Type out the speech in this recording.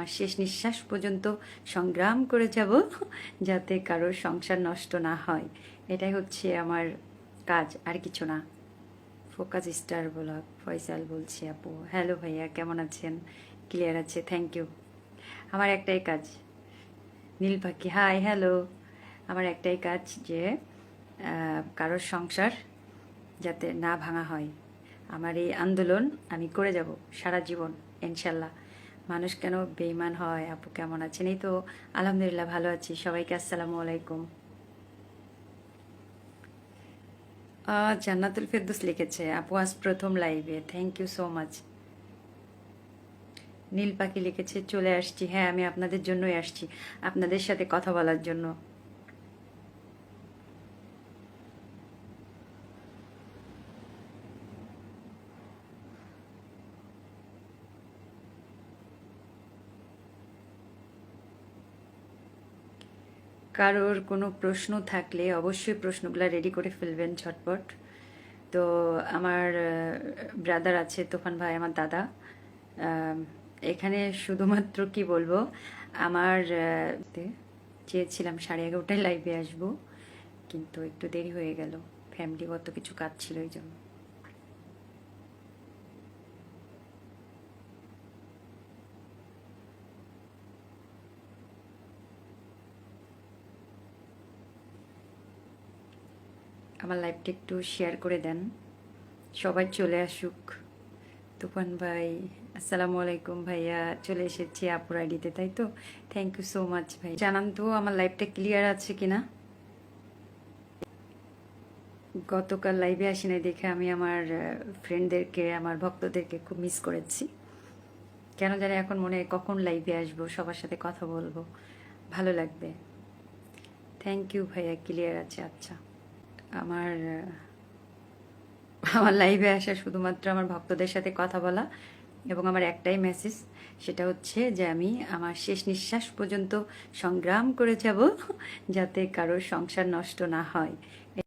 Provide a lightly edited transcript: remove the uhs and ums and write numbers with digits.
আমার শেষ নিঃশ্বাস পর্যন্ত সংগ্রাম করে যাব যাতে কারোর সংসার নষ্ট না হয়। এটাই হচ্ছে আমার কাজ, আর কিছু না। ফোকাস স্টার ব্লগ ফয়সাল বলছি আপু। হ্যালো ভাইয়া, কেমন আছেন? ক্লিয়ার আছে, থ্যাংক ইউ। আমার একটাই কাজ, নীল পাখি হাই হ্যালো। আমার একটাই কাজ যে কারোর সংসার যাতে না ভাঙা হয়। আমার এই আন্দোলন আমি করে যাব সারা জীবন ইনশাল্লাহ। মানুষ কেন বেঈমান হয়? আপু কেমন আছেন? এই তো আলহামদুলিল্লাহ ভালো আছি। সবাইকে আসসালামু আলাইকুম। জান্নাতুল ফেরদৌস লিখেছে, আপু আজ প্রথম লাইভে, থ্যাংক ইউ সো মাচ। নীল পাখি লিখেছে, চলে আসছি। হ্যাঁ, আমি আপনাদের জন্যই আসছি, আপনাদের সাথে কথা বলার জন্য। কারোর কোনো প্রশ্ন থাকলে অবশ্যই প্রশ্নগুলো রেডি করে ফেলবেন ঝটপট। তো আমার ব্রাদার আছে, তুফান ভাই আমার দাদা। এখানে শুধুমাত্র কি বলবো, আমার চেয়েছিলাম 11:30টায় লাইভে আসবো, কিন্তু একটু দেরি হয়ে গেল, ফ্যামিলিগত কিছু কাজ ছিল এই জন্য। আমার লাইভটা একটু শেয়ার করে দেন, সবাই চলে আসুক। তুফান ভাই আসসালামু আলাইকুম। ভাইয়া চলে এসেছি আপুর আইডিতে, তাই তো? থ্যাংক ইউ সো মাচ ভাই। জানান তো আমার লাইভটা ক্লিয়ার আছে কিনা। গতকাল লাইভে আসি নাই দেখে আমি আমার ফ্রেন্ডদেরকে, আমার ভক্তদেরকে খুব মিস করেছি। কেন জানি এখন মনে হয় কখন লাইভে আসবো, সবার সাথে কথা বলবো, ভালো লাগবে। থ্যাংক ইউ ভাইয়া, ক্লিয়ার আছে। আচ্ছা, আমার আমার লাইভে আসা শুধুমাত্র আমার ভক্তদের সাথে কথা বলা, এবং আমার একটাই মেসেজ, সেটা হচ্ছে যে আমি আমার শেষ নিঃশ্বাস পর্যন্ত সংগ্রাম করে যাব যাতে কারোর সংসার নষ্ট না হয়।